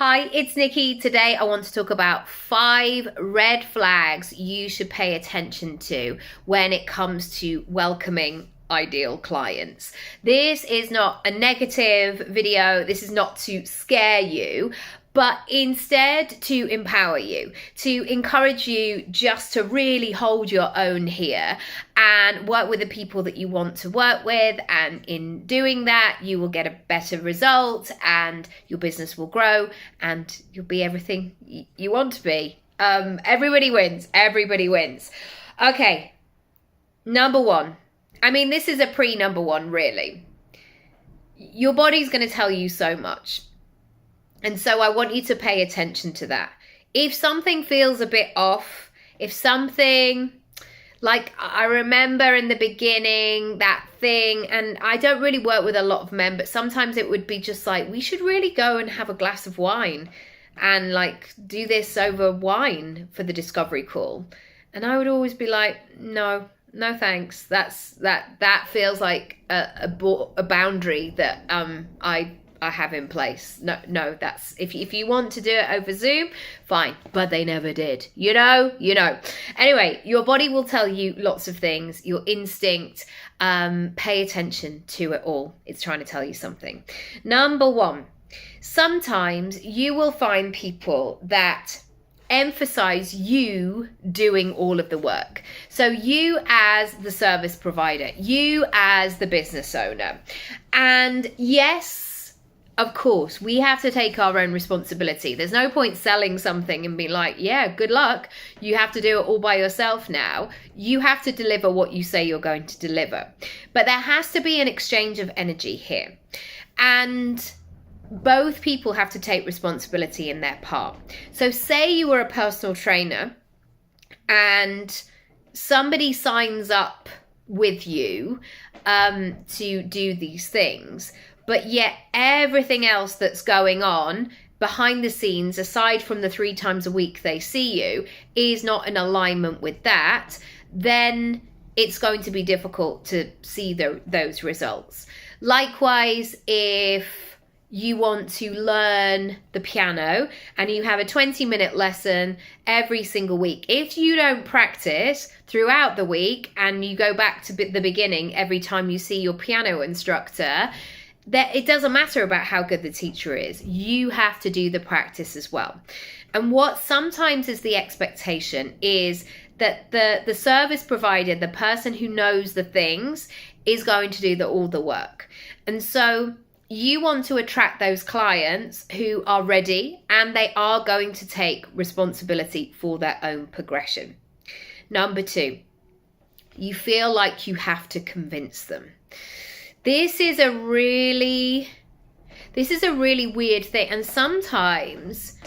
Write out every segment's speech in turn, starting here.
Hi, it's Nikki. Today I want to talk about 5 red flags you should pay attention to when it comes to welcoming ideal clients. This is not a negative video. This is not to scare you, but instead to empower you, to encourage you just to really hold your own here and work with the people that you want to work with. And in doing that, you will get a better result and your business will grow and you'll be everything you want to be. Everybody wins. Everybody wins. Okay. Number 1. I mean, this is a pre-number 1, really. Your body's going to tell you so much. And so I want you to pay attention to that. If something feels a bit off, if something, like I remember in the beginning, that thing, and I don't really work with a lot of men, but sometimes it would be just like, we should really go and have a glass of wine and like do this over wine for the discovery call. And I would always be like, no thanks. That feels like a boundary that I have in place. No, that's if you want to do it over Zoom, fine, but they never did. You know. Anyway, your body will tell you lots of things. Your instinct, pay attention to it all. It's trying to tell you something. Number 1, sometimes you will find people that emphasize you doing all of the work. So you as the service provider, you as the business owner. And yes, of course, we have to take our own responsibility. There's no point selling something and be like, yeah, good luck. You have to do it all by yourself now. You have to deliver what you say you're going to deliver. But there has to be an exchange of energy here. And both people have to take responsibility in their part. So say you were a personal trainer and somebody signs up with you to do these things, but yet everything else that's going on behind the scenes, aside from the 3 times a week they see you, is not in alignment with that, then it's going to be difficult to see those results. Likewise, if you want to learn the piano and you have a 20-minute lesson every single week, if you don't practice throughout the week and you go back to the beginning every time you see your piano instructor, that it doesn't matter about how good the teacher is. You have to do the practice as well. And what sometimes is the expectation is that the service provider, the person who knows the things, is going to do all the work. And so you want to attract those clients who are ready and they are going to take responsibility for their own progression. Number 2, you feel like you have to convince them. This is a really weird thing. And sometimes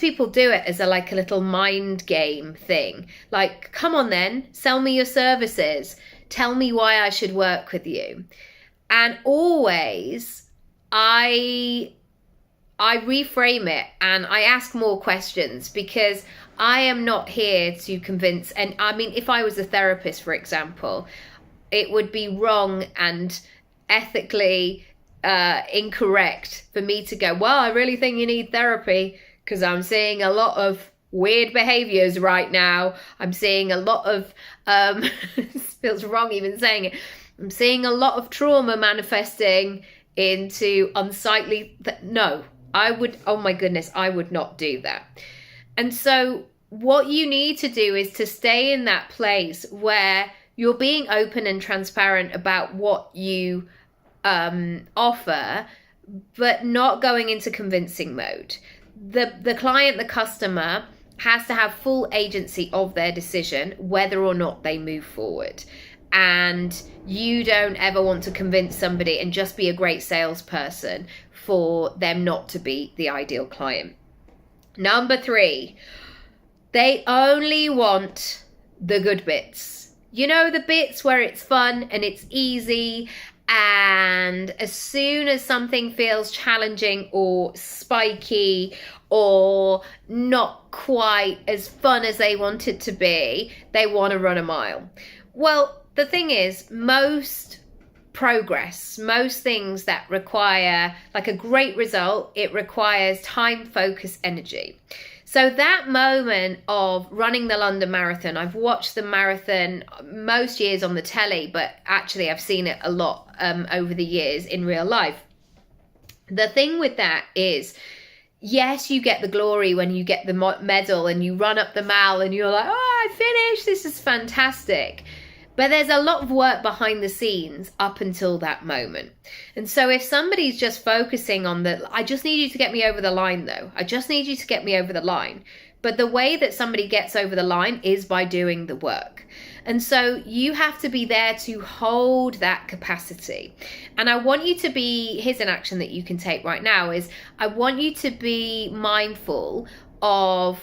people do it as a little mind game thing. Like, come on then, sell me your services. Tell me why I should work with you. And always I reframe it and I ask more questions, because I am not here to convince. And I mean, if I was a therapist, for example, it would be wrong and ethically incorrect for me to go, well, I really think you need therapy because I'm seeing a lot of weird behaviors right now. I'm seeing a lot of, it feels wrong even saying it, I'm seeing a lot of trauma manifesting into unsightly. No, oh my goodness, I would not do that. And so what you need to do is to stay in that place where you're being open and transparent about what you offer, but not going into convincing mode. The client, the customer, has to have full agency of their decision whether or not they move forward. And you don't ever want to convince somebody and just be a great salesperson for them not to be the ideal client. Number 3, they only want the good bits. You know, the bits where it's fun and it's easy, and as soon as something feels challenging or spiky or not quite as fun as they want it to be, they want to run a mile. Well, the thing is, most progress, most things that require like a great result, it requires time, focus, energy. So that moment of running the London Marathon, I've watched the marathon most years on the telly, but actually I've seen it a lot over the years in real life. The thing with that is, yes, you get the glory when you get the medal and you run up the mile and you're like, oh, I finished, this is fantastic. But there's a lot of work behind the scenes up until that moment. And so if somebody's just focusing on I just need you to get me over the line though. I just need you to get me over the line. But the way that somebody gets over the line is by doing the work. And so you have to be there to hold that capacity. And I want you to here's an action that you can take right now, is I want you to be mindful of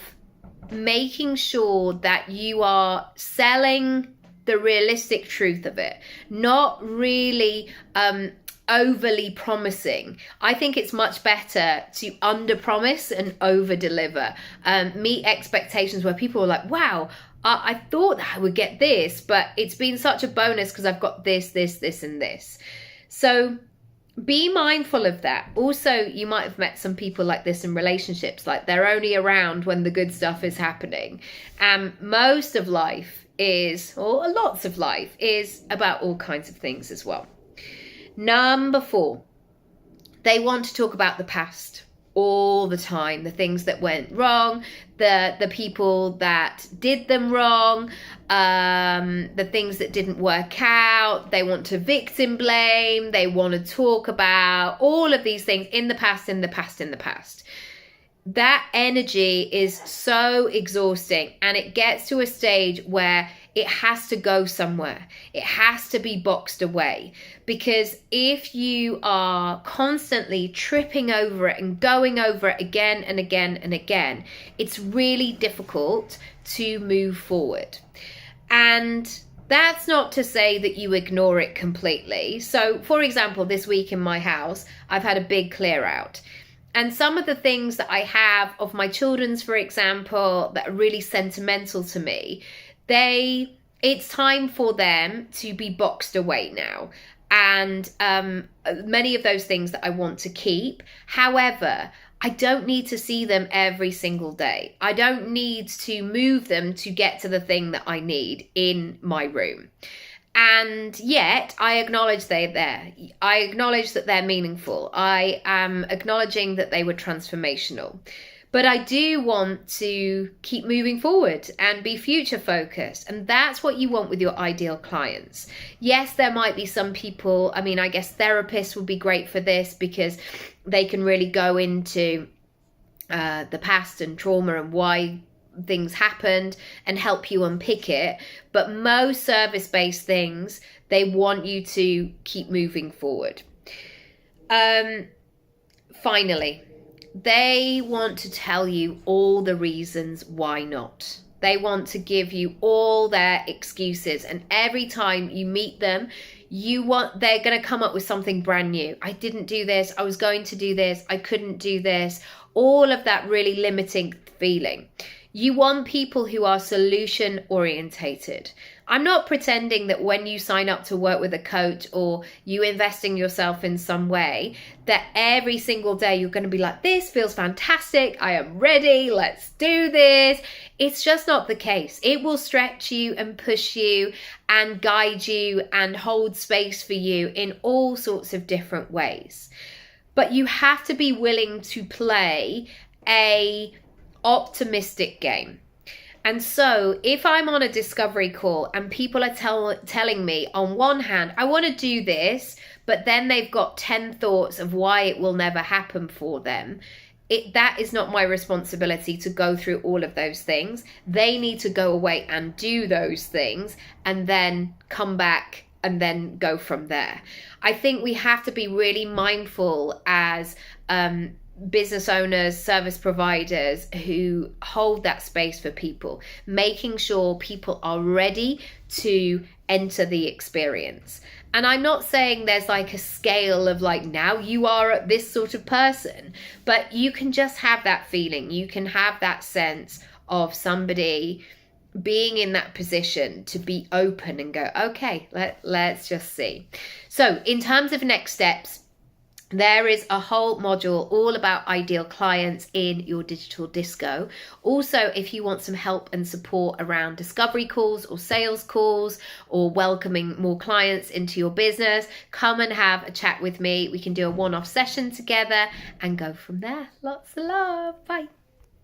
making sure that you are selling the realistic truth of it, not really overly promising. I think it's much better to under promise and over deliver. Meet expectations where people are like, wow, I thought that I would get this, but it's been such a bonus because I've got this, and this. So be mindful of that. Also, you might have met some people like this in relationships, like they're only around when the good stuff is happening. Most of life lots of life is about all kinds of things as well. Number 4, they want to talk about the past all the time, the things that went wrong, the people that did them wrong, the things that didn't work out. They want to victim blame. They want to talk about all of these things in the past. That energy is so exhausting, and it gets to a stage where it has to go somewhere. It has to be boxed away, because if you are constantly tripping over it and going over it again and again and again, it's really difficult to move forward. And that's not to say that you ignore it completely. So, for example, this week in my house, I've had a big clear out. And some of the things that I have of my children's, for example, that are really sentimental to me, it's time for them to be boxed away now. And many of those things that I want to keep. However, I don't need to see them every single day. I don't need to move them to get to the thing that I need in my room. And yet I acknowledge they're there. I acknowledge that they're meaningful. I am acknowledging that they were transformational. But I do want to keep moving forward and be future focused. And that's what you want with your ideal clients. Yes, there might be some people, I guess therapists would be great for this, because they can really go into the past and trauma and why things happened and help you unpick it. But most service-based things, they want you to keep moving forward. Finally, they want to tell you all the reasons why not. They want to give you all their excuses, and every time you meet them, they're going to come up with something brand new. I didn't do this, I was going to do this, I couldn't do this. All of that really limiting feeling. You want people who are solution orientated. I'm not pretending that when you sign up to work with a coach or you invest in yourself in some way, that every single day you're going to be like, this feels fantastic, I am ready, let's do this. It's just not the case. It will stretch you and push you and guide you and hold space for you in all sorts of different ways. But you have to be willing to play a optimistic game. And so if I'm on a discovery call and people are telling me, on one hand, I want to do this, but then they've got 10 thoughts of why it will never happen for them, that is not my responsibility to go through all of those things. They need to go away and do those things and then come back and then go from there. I think we have to be really mindful as business owners, service providers who hold that space for people, making sure people are ready to enter the experience. And I'm not saying there's like a scale of like, now you are this sort of person, but you can just have that feeling. You can have that sense of somebody being in that position to be open and go, okay, let's just see. So in terms of next steps, there is a whole module all about ideal clients in your digital disco. Also, if you want some help and support around discovery calls or sales calls or welcoming more clients into your business, come and have a chat with me. We can do a one-off session together and go from there. Lots of love. Bye.